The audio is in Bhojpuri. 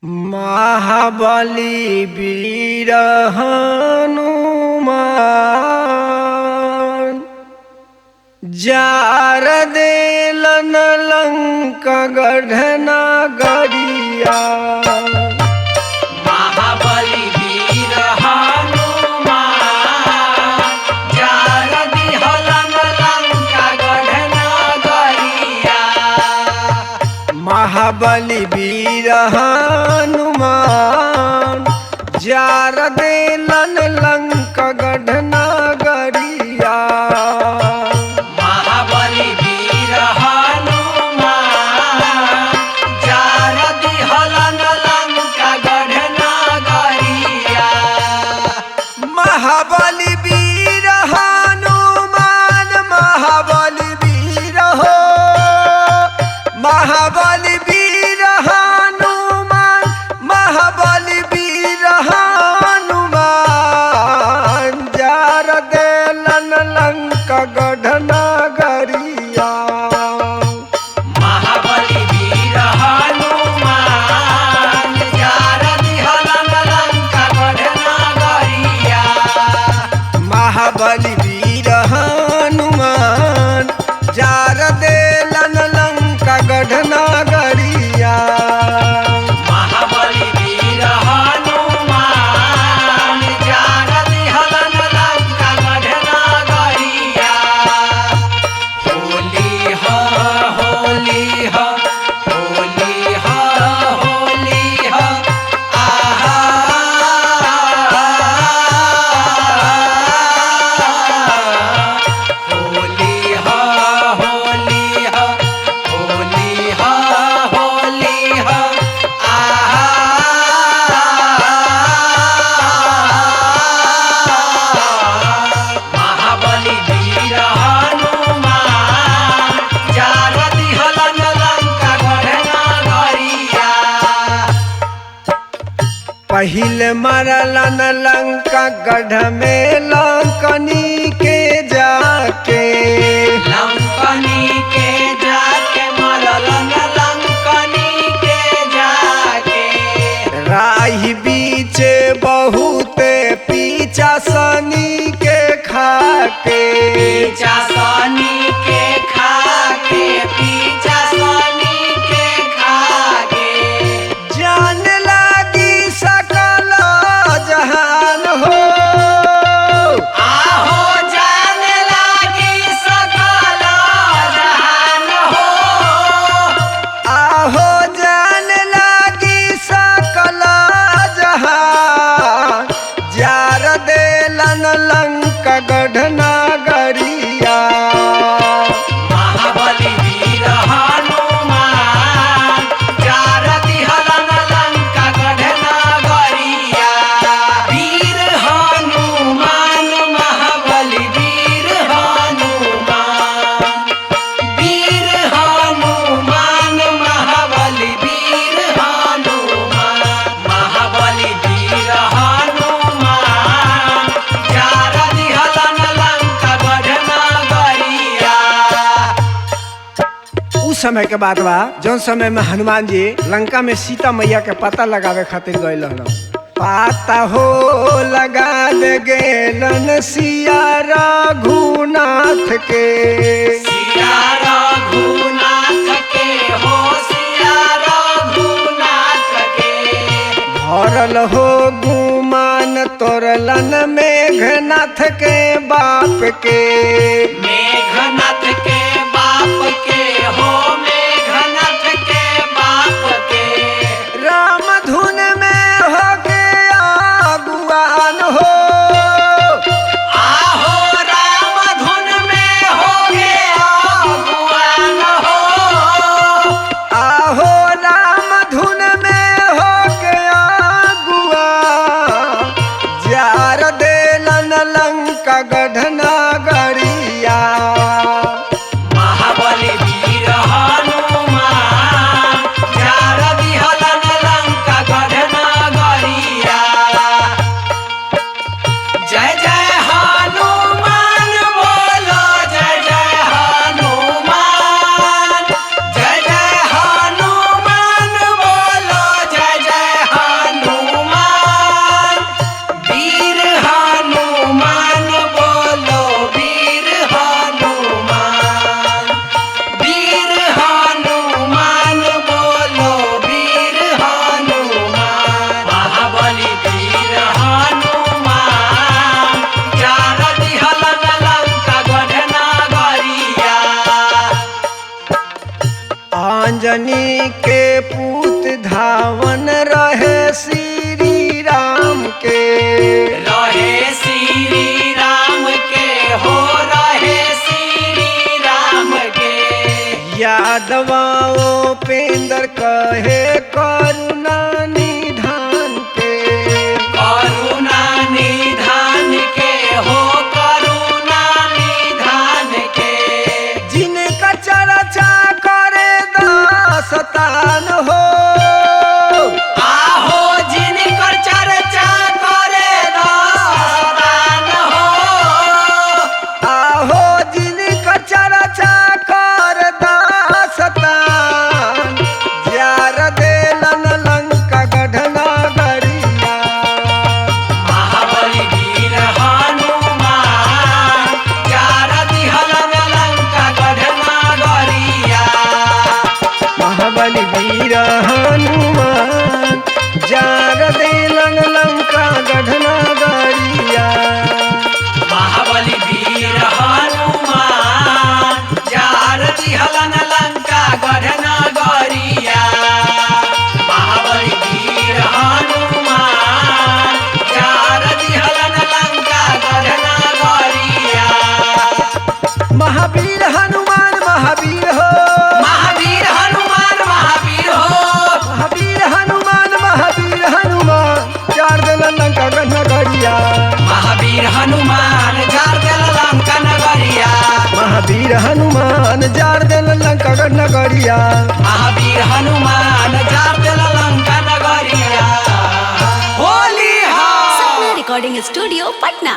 महाबली वीर हनुमान जार देलन लंका गढ़ नगरिया। महाबली वीर हनुमान जार दिहलन लंका गढ़ नगरिया। महाबली वीर हनुमान जार देलन लंका गढ़ नगरिया। महाबली वीर हनुमान जार दिहलन लंका गढ़ नगरिया। महाबली वीर हनुमान महाबली वीर हो महाबली वीर हनुमान महाबली वीर हनुमान जार देलन लंका गढ़ नगरिया। महाबली वीर हनुमान जार दिहलन लंका गढ़ नगरिया। महाबली वीर हनुमान जार देलन लंका गढ़ नगरिया। महाबली वीर हनुमान जार दिहलन लंका गढ़ नगरिया। होली हो होली हो होली हो होली हो आहा होली हो होली हो होली हो होली हो आहा महाबली वीर हनुमान जार दिहलन लंका गढ़ नगरिया। पहिल मरलन लंका गढ़ में लंकनी के जाके। लंकनी के जाके मरलन लंकनी के जाके। राही बीच बहुते पीछा सनी के खाके। पीछा सनी के खाके पीछा सनी के खाके। जान लागी सकल जहान हो आहो जान लागी सकल जहान हो। आहो जान लागी सकल जहान जार देलन लंका गढ़ नगरिया। महाबली वीर हनुमान जार दिहलन लंका गढ़ नगरिया। वीर हनुमान महाबली वीर हनुमान वीर हनुमान महाबली वीर हनुमान। महाबली वीर हनुमान जार दिहलन लंका गढ़ नगरिया। उस समय के बात बा जौन समय में हनुमान जी लंका में सीता मैया के पता लगावे खातिर गइल रहन। पाता हो लगा ले गेलन सिया रघुनाथ के। सिया रघुनाथ के हो सिया रघुनाथ के। भरल हो गुमान तोरलन मेघनाथ के बाप के। मेघनाथ के बाप के हो मेघनाथ के बाप के। राम धुन में हो गया गुआन हो आहो राम धुन में हो गया गुआन हो। आहो राम धुन में हो गया गुआ जार देलन लंका गढ़ नगरिया। महाबली वीर हनुमान रावण रहे श्री राम के, रहे श्री राम के हो रहे श्री राम के। यादवा उपेंद्र कहे करुणा निधान के, करुणा निधान के हो करुणा निधान के। जिनका चर्चा करे दासतान हो, आहो जिनकर चर्चा करे दासतान हो। आहो जिनका चर्चा कर दासतान, जार देलन लंका गढ़ना गरिया। महाबली वीर हनुमान जार दिहलन लंका गढ़ना गरिया। महाबली वीर हनुमान जार देलन लंका गढ़ना गरिया। महाबली वीर हनुमान जार दिहलन लंका गढ़ना गरिया। महाबली वीर हनुमान जार दिहलन लंका गढ़ना गरिया। महावीर हनुमान महावीर हो, महावीर हनुमान महावीर हो। महावीर हनुमान महावीर हनुमान जार देलन लंका गढ़ना गरिया। महावीर हनुमान जार दिहलन लंका नगरिया। महावीर हनुमान जार देलन लंका गढ़ना गरिया। महावीर हनुमान जार दिहलन लंका नगरिया। होली हा सपना रिकॉर्डिंग स्टूडियो पटना।